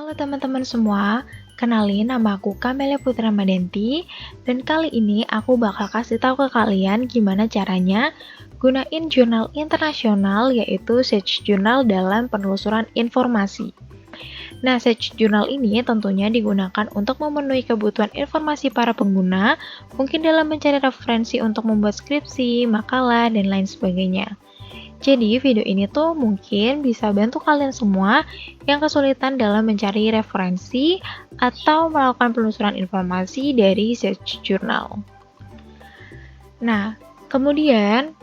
Halo teman-teman semua, kenalin nama aku Kamelia Putra Madenti dan kali ini aku bakal kasih tahu ke kalian gimana caranya gunain jurnal internasional yaitu Search Journal dalam penelusuran informasi. Nah, Search Journal ini tentunya digunakan untuk memenuhi kebutuhan informasi para pengguna, mungkin dalam mencari referensi untuk membuat skripsi, makalah, dan lain sebagainya. Jadi, video ini tuh mungkin bisa bantu kalian semua yang kesulitan dalam mencari referensi atau melakukan penelusuran informasi dari Search Journal. Nah, kemudian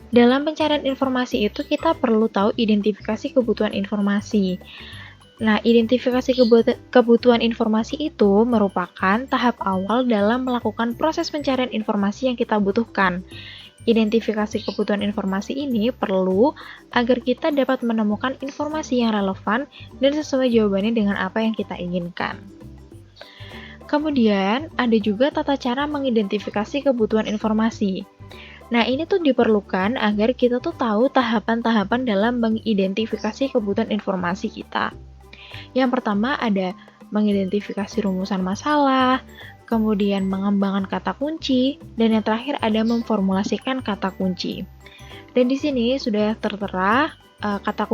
dalam pencarian informasi itu kita perlu tahu identifikasi kebutuhan informasi. Nah, identifikasi kebutuhan informasi itu merupakan tahap awal dalam melakukan proses pencarian informasi yang kita butuhkan. Identifikasi kebutuhan informasi ini perlu agar kita dapat menemukan informasi yang relevan dan sesuai jawabannya dengan apa yang kita inginkan. Kemudian, ada juga tata cara mengidentifikasi kebutuhan informasi. Nah, ini tuh diperlukan agar kita tuh tahu tahapan-tahapan dalam mengidentifikasi kebutuhan informasi kita. Yang pertama ada mengidentifikasi rumusan masalah, kemudian mengembangkan kata kunci, dan yang terakhir ada memformulasikan kata kunci. Dan di sini sudah tertera kata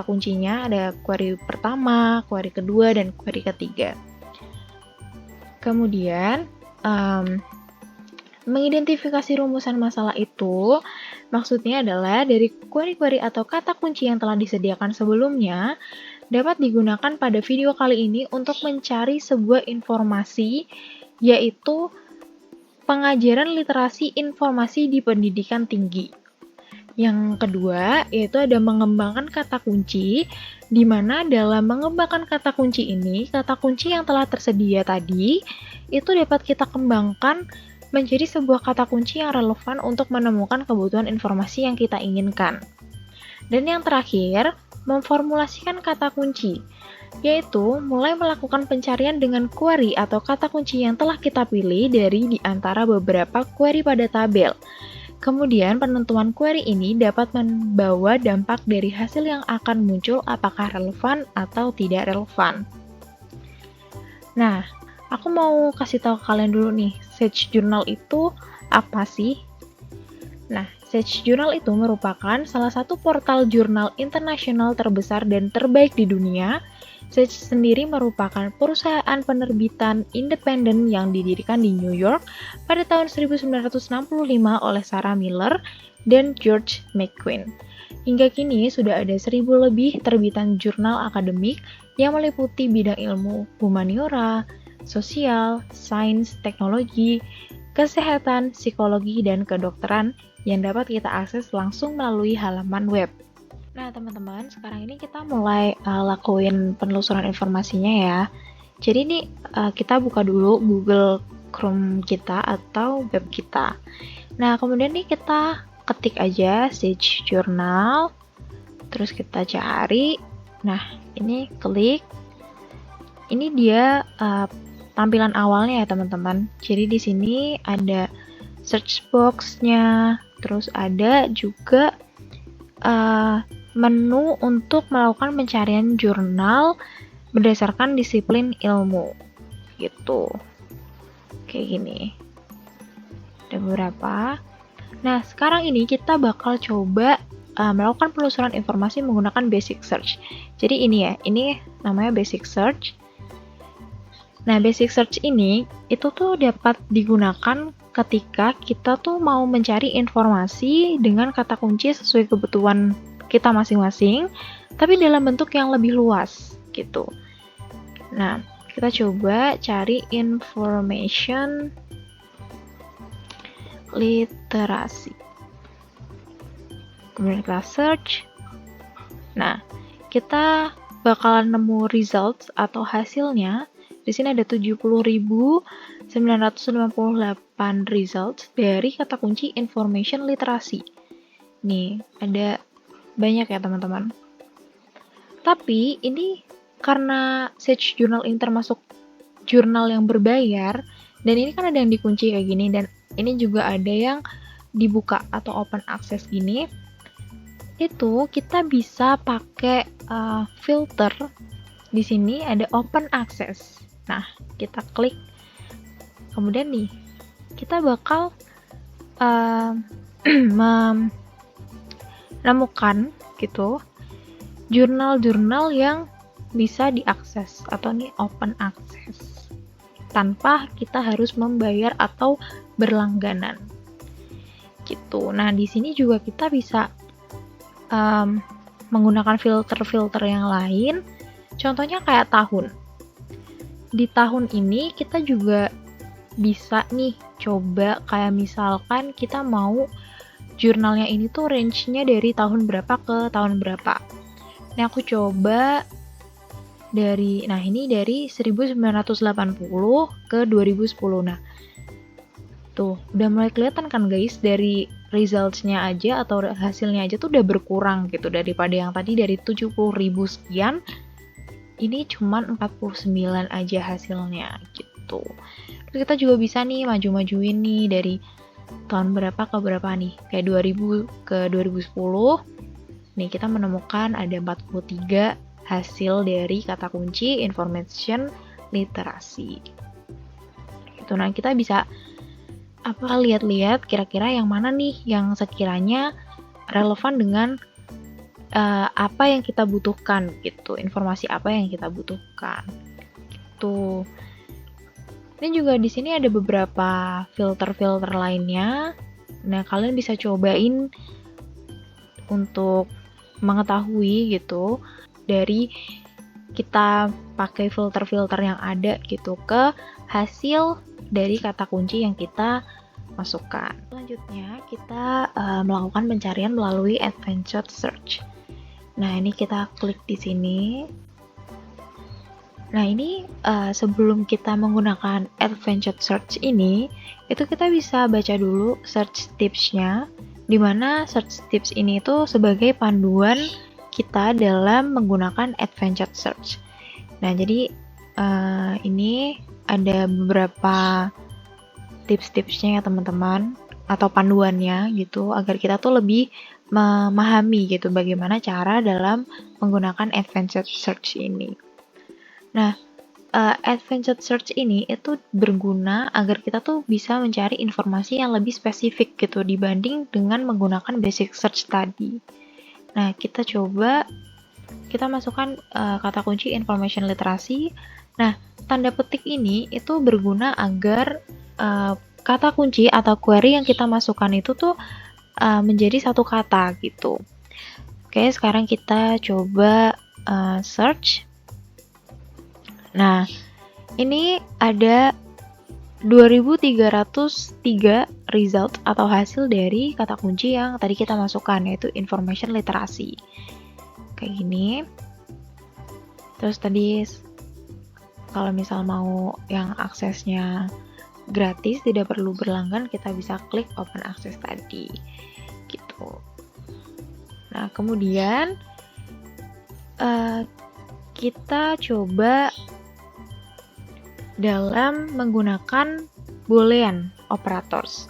kuncinya, ada query pertama, query kedua, dan query ketiga. Kemudian, mengidentifikasi rumusan masalah itu maksudnya adalah dari query-query atau kata kunci yang telah disediakan sebelumnya dapat digunakan pada video kali ini untuk mencari sebuah informasi yaitu pengajaran literasi informasi di pendidikan tinggi. Yang kedua, yaitu ada mengembangkan kata kunci, di mana dalam mengembangkan kata kunci ini, kata kunci yang telah tersedia tadi, itu dapat kita kembangkan menjadi sebuah kata kunci yang relevan untuk menemukan kebutuhan informasi yang kita inginkan. Dan yang terakhir, memformulasikan kata kunci, yaitu mulai melakukan pencarian dengan query atau kata kunci yang telah kita pilih dari di antara beberapa query pada tabel. Kemudian penentuan query ini dapat membawa dampak dari hasil yang akan muncul apakah relevan atau tidak relevan. Nah, aku mau kasih tahu kalian dulu nih, Search Journal itu apa sih? Nah, Search Journal itu merupakan salah satu portal jurnal internasional terbesar dan terbaik di dunia. Search sendiri merupakan perusahaan penerbitan independen yang didirikan di New York pada tahun 1965 oleh Sarah Miller dan George McQueen. Hingga kini sudah ada 1.000 lebih terbitan jurnal akademik yang meliputi bidang ilmu humaniora, sosial, sains, teknologi, kesehatan, psikologi, dan kedokteran yang dapat kita akses langsung melalui halaman web. Nah, teman-teman, sekarang ini kita mulai lakuin penelusuran informasinya ya. Jadi ini kita buka dulu Google Chrome kita atau web kita. Nah, kemudian nih kita ketik aja Search Journal, terus kita cari. Nah, ini klik. Ini dia tampilan awalnya ya, teman-teman. Jadi di sini ada search box-nya, terus ada juga menu untuk melakukan pencarian jurnal berdasarkan disiplin ilmu gitu, kayak gini. Ada beberapa. Nah, sekarang ini kita bakal coba melakukan penelusuran informasi menggunakan basic search. Jadi ini ya, ini namanya basic search. Nah, basic search ini itu tuh dapat digunakan ketika kita tuh mau mencari informasi dengan kata kunci sesuai kebutuhan kita masing-masing, tapi dalam bentuk yang lebih luas gitu. Nah, kita coba cari information literasi. Kemudian kita search. Nah, kita bakalan nemu results atau hasilnya. Di sini ada 70.958 results dari kata kunci information literasi. Nih, ada banyak ya teman-teman. Tapi ini karena Search Journal ini termasuk jurnal yang berbayar, dan ini kan ada yang dikunci kayak gini, dan ini juga ada yang dibuka atau open access gini. Itu kita bisa pakai filter di sini ada open access. Nah, kita klik. Kemudian nih, kita bakal menemukan gitu jurnal-jurnal yang bisa diakses atau nih open access tanpa kita harus membayar atau berlangganan gitu. Nah, di sini juga kita bisa menggunakan filter-filter yang lain. Contohnya kayak tahun. Di tahun ini kita juga bisa nih coba kayak misalkan kita mau jurnalnya ini tuh range-nya dari tahun berapa ke tahun berapa. Ini aku coba ini dari 1980 ke 2010. Nah, tuh udah mulai kelihatan kan guys, dari results-nya aja atau hasilnya aja tuh udah berkurang gitu daripada yang tadi dari 70.000 sekian, ini cuman 49 aja hasilnya gitu. Terus kita juga bisa nih maju-majuin nih dari tahun berapa ke berapa nih, kayak 2000 ke 2010. Nih kita menemukan ada 43 hasil dari kata kunci information literasi. Gitu. Nah, kita bisa lihat-lihat kira-kira yang mana nih yang sekiranya relevan dengan apa yang kita butuhkan gitu, informasi apa yang kita butuhkan gitu. Ini juga di sini ada beberapa filter-filter lainnya. Nah, kalian bisa cobain untuk mengetahui gitu dari kita pakai filter-filter yang ada gitu ke hasil dari kata kunci yang kita masukkan. Selanjutnya kita melakukan pencarian melalui advanced search. Nah, ini kita klik di sini. Nah, ini sebelum kita menggunakan advanced search ini, itu kita bisa baca dulu search tips-nya, di mana search tips ini itu sebagai panduan kita dalam menggunakan advanced search. Nah, jadi ini ada beberapa tips-tipsnya ya teman-teman, atau panduannya gitu, agar kita tuh lebih memahami gitu bagaimana cara dalam menggunakan advanced search ini. Nah, advanced search ini itu berguna agar kita tuh bisa mencari informasi yang lebih spesifik gitu dibanding dengan menggunakan basic search tadi. Nah, kita coba kita masukkan kata kunci information literasi. Nah, tanda petik ini itu berguna agar kata kunci atau query yang kita masukkan itu tuh menjadi satu kata gitu. Oke, sekarang kita coba search. Nah, ini ada 2303 result atau hasil dari kata kunci yang tadi kita masukkan, yaitu information literasi. Kayak gini. Terus tadi kalau misal mau yang aksesnya gratis, tidak perlu berlangganan, kita bisa klik open access tadi. Gitu. Nah, kemudian kita coba dalam menggunakan boolean operators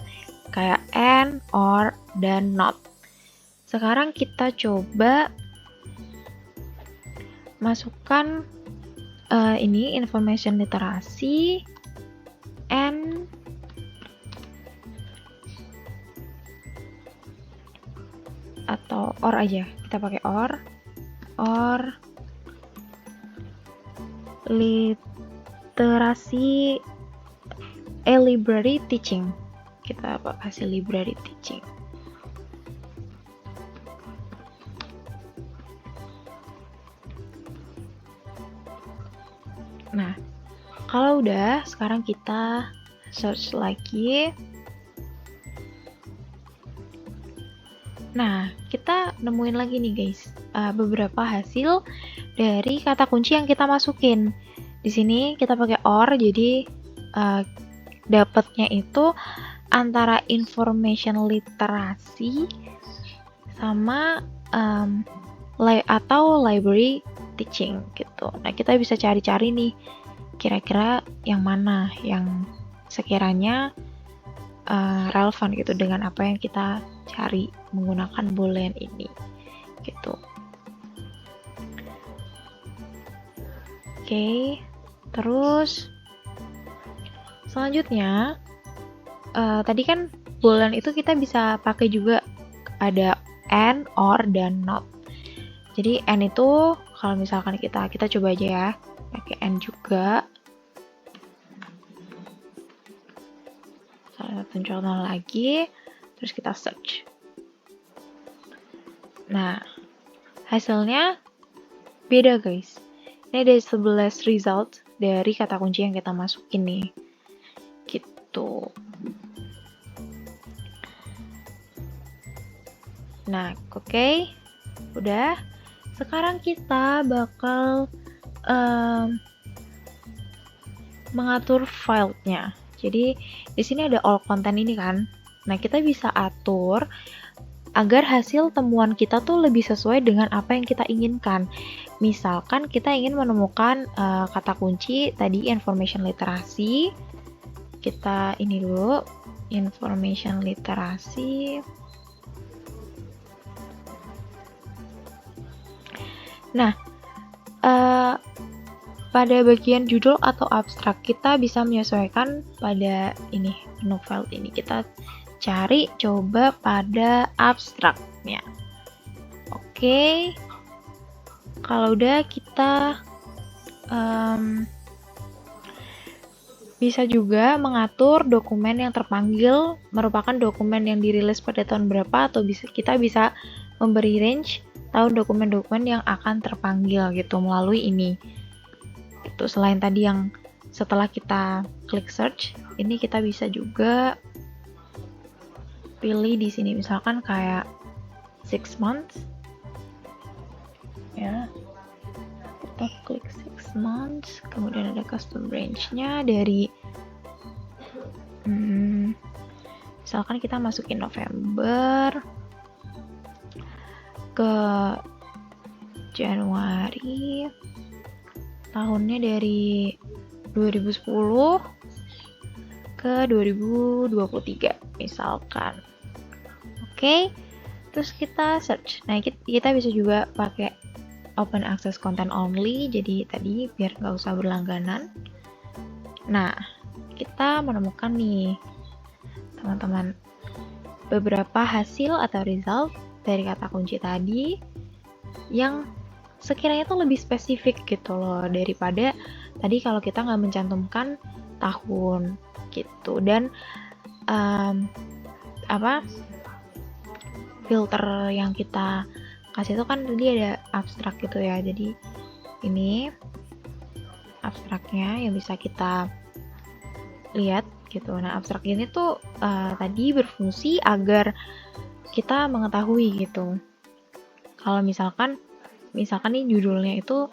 kayak and, or, dan not. Sekarang kita coba masukkan ini information literasi and atau or aja, kita pakai or literasi library teaching, kita kasih library teaching. Nah, kalau udah, sekarang kita search lagi. Nah, kita nemuin lagi nih guys, beberapa hasil dari kata kunci yang kita masukin. Di sini kita pakai or, jadi dapatnya itu antara information literasi sama atau library teaching gitu. Nah, kita bisa cari-cari nih kira-kira yang mana yang sekiranya relevan gitu dengan apa yang kita cari menggunakan boolean ini gitu. Oke, terus selanjutnya tadi kan boolean itu kita bisa pakai juga ada and, or, dan not. Jadi and itu kalau misalkan kita coba aja ya pakai and juga. Salah satu contoh lagi, terus kita search. Nah, hasilnya beda guys. Ini ada 11 result dari kata kunci yang kita masukin nih. Gitu. Nah, oke. Udah. Sekarang kita bakal mengatur filenya. Jadi di sini ada all content ini kan. Nah, kita bisa atur agar hasil temuan kita tuh lebih sesuai dengan apa yang kita inginkan. Misalkan kita ingin menemukan kata kunci tadi information literasi. Kita ini dulu information literasi. Nah, pada bagian judul atau abstrak kita bisa menyesuaikan pada ini menu file ini. Kita cari coba pada abstraknya. Oke. Kalau udah kita bisa juga mengatur dokumen yang terpanggil merupakan dokumen yang dirilis pada tahun berapa, atau kita bisa memberi range tahun dokumen-dokumen yang akan terpanggil gitu melalui ini. Itu selain tadi yang setelah kita klik search, ini kita bisa juga pilih di sini misalkan kayak 6 months. Ya. Kita klik 6 months, kemudian ada custom range-nya dari misalkan kita masukin November ke Januari, tahunnya dari 2010 ke 2023 misalkan. Oke, terus kita search. Nah, kita bisa juga pakai open access content only, jadi tadi biar nggak usah berlangganan. Nah, kita menemukan nih teman-teman beberapa hasil atau result dari kata kunci tadi yang sekiranya itu lebih spesifik gitu loh daripada tadi kalau kita nggak mencantumkan tahun gitu. Dan filter yang kita kasih itu kan tadi ada abstrak gitu ya, jadi ini abstraknya yang bisa kita lihat gitu. Nah, abstrak ini tuh tadi berfungsi agar kita mengetahui gitu kalau misalkan nih judulnya itu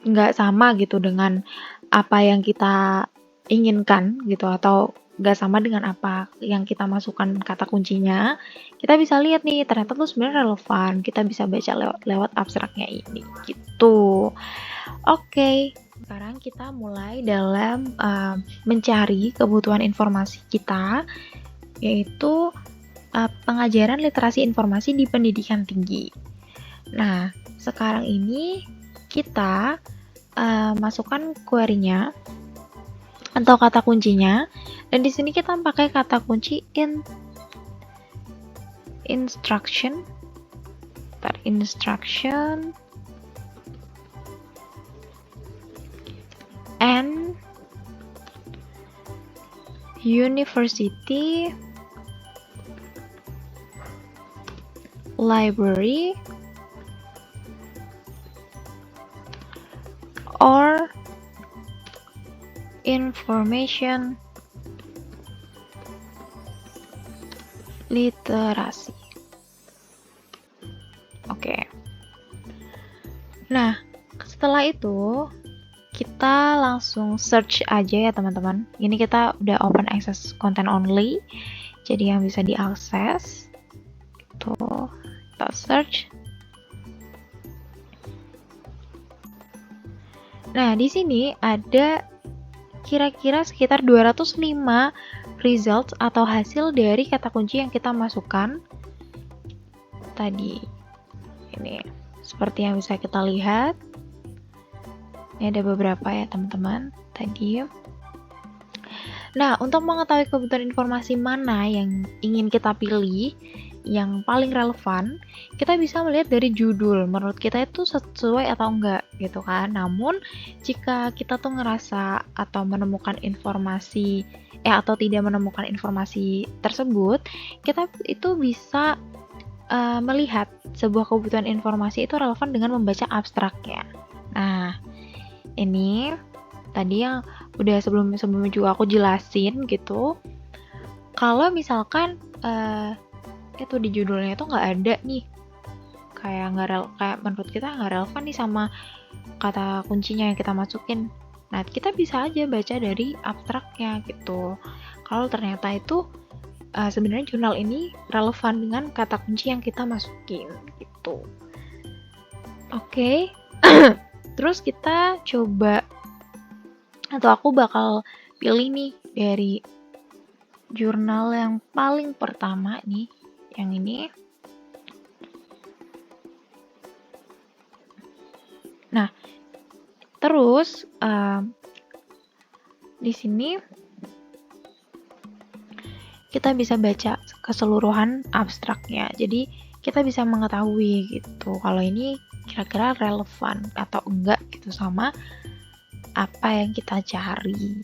nggak sama gitu dengan apa yang kita inginkan gitu, atau nggak sama dengan apa yang kita masukkan kata kuncinya, kita bisa lihat nih ternyata tuh sebenarnya relevan, kita bisa baca lewat abstraknya ini gitu. Oke, sekarang kita mulai dalam mencari kebutuhan informasi kita, yaitu pengajaran literasi informasi di pendidikan tinggi. Nah, sekarang ini kita masukkan query-nya atau kata kuncinya, dan di sini kita pakai kata kunci instruction and university library or information literasi. Oke. Nah, setelah itu kita langsung search aja ya teman-teman. Ini kita udah open access content only, jadi yang bisa diakses. Tuh, kita search. Nah, di sini ada kira-kira sekitar 205 results atau hasil dari kata kunci yang kita masukkan tadi. Ini seperti yang bisa kita lihat. Ini ada beberapa ya teman-teman tadi. Nah, untuk mengetahui kebutuhan informasi mana yang ingin kita pilih, yang paling relevan, kita bisa melihat dari judul. Menurut kita itu sesuai atau enggak gitu kan. Namun, jika kita tuh ngerasa atau menemukan informasi atau tidak menemukan informasi tersebut, kita itu bisa melihat sebuah kebutuhan informasi itu relevan dengan membaca abstraknya. Nah, ini tadi yang udah sebelumnya juga aku jelasin gitu. Kalau misalkan itu di judulnya itu nggak ada nih, kayak menurut kita nggak relevan nih sama kata kuncinya yang kita masukin. Nah, kita bisa aja baca dari abstraknya gitu. Kalau ternyata itu sebenarnya jurnal ini relevan dengan kata kunci yang kita masukin gitu. Oke. Terus kita coba, atau aku bakal pilih nih dari jurnal yang paling pertama nih, yang ini. Nah, terus di sini kita bisa baca keseluruhan abstraknya. Jadi kita bisa mengetahui gitu kalau ini kira-kira relevan atau enggak gitu sama apa yang kita cari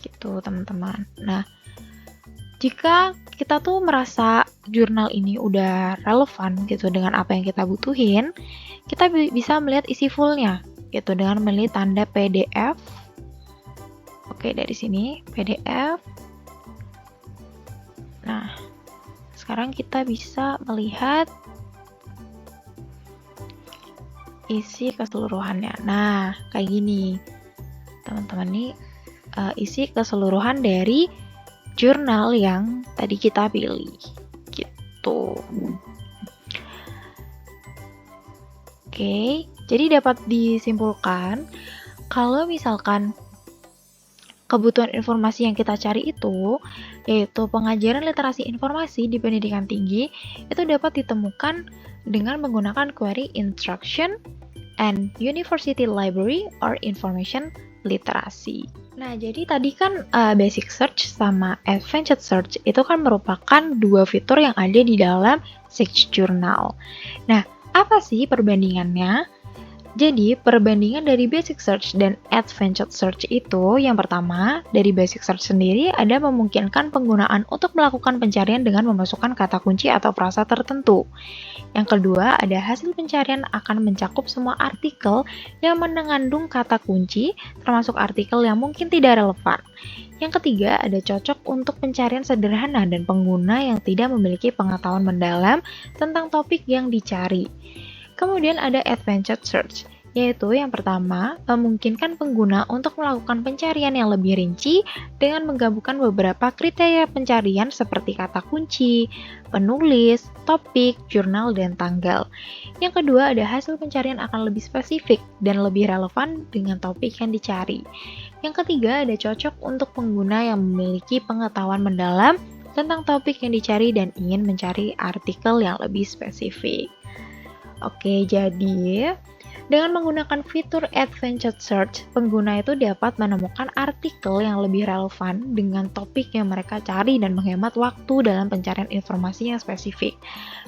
gitu teman-teman. Nah, jika kita tuh merasa jurnal ini udah relevan gitu dengan apa yang kita butuhin, kita bisa melihat isi fullnya gitu dengan memilih tanda PDF. Oke, dari sini PDF. Nah, sekarang kita bisa melihat isi keseluruhannya. Nah, kayak gini teman-teman, nih isi keseluruhan dari jurnal yang tadi kita pilih gitu. Oke, jadi dapat disimpulkan kalau misalkan kebutuhan informasi yang kita cari itu, yaitu pengajaran literasi informasi di pendidikan tinggi, itu dapat ditemukan dengan menggunakan query instruction and university library or information literacy. Nah, jadi tadi kan basic search sama advanced search itu kan merupakan dua fitur yang ada di dalam Search Journal. Nah, apa sih perbandingannya? Jadi, perbandingan dari basic search dan advanced search itu, yang pertama, dari basic search sendiri ada memungkinkan penggunaan untuk melakukan pencarian dengan memasukkan kata kunci atau frasa tertentu. Yang kedua, ada hasil pencarian akan mencakup semua artikel yang mengandung kata kunci, termasuk artikel yang mungkin tidak relevan. Yang ketiga, ada cocok untuk pencarian sederhana dan pengguna yang tidak memiliki pengetahuan mendalam tentang topik yang dicari. Kemudian ada advanced search, yaitu yang pertama, memungkinkan pengguna untuk melakukan pencarian yang lebih rinci dengan menggabungkan beberapa kriteria pencarian seperti kata kunci, penulis, topik, jurnal, dan tanggal. Yang kedua, ada hasil pencarian akan lebih spesifik dan lebih relevan dengan topik yang dicari. Yang ketiga, ada cocok untuk pengguna yang memiliki pengetahuan mendalam tentang topik yang dicari dan ingin mencari artikel yang lebih spesifik. Oke, jadi dengan menggunakan fitur Advanced Search, pengguna itu dapat menemukan artikel yang lebih relevan dengan topik yang mereka cari dan menghemat waktu dalam pencarian informasi yang spesifik.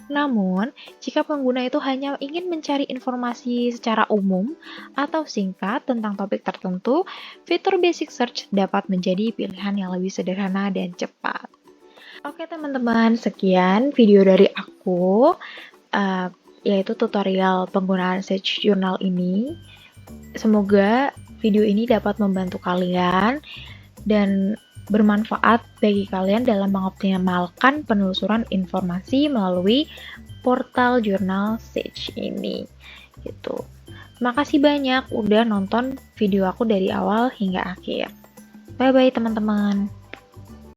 Namun, jika pengguna itu hanya ingin mencari informasi secara umum atau singkat tentang topik tertentu, fitur Basic Search dapat menjadi pilihan yang lebih sederhana dan cepat. Oke teman-teman, sekian video dari aku. Yaitu tutorial penggunaan Search Journal ini. Semoga video ini dapat membantu kalian dan bermanfaat bagi kalian dalam mengoptimalkan penelusuran informasi melalui portal jurnal Search ini. Gitu. Terima kasih banyak udah nonton video aku dari awal hingga akhir. Bye-bye teman-teman.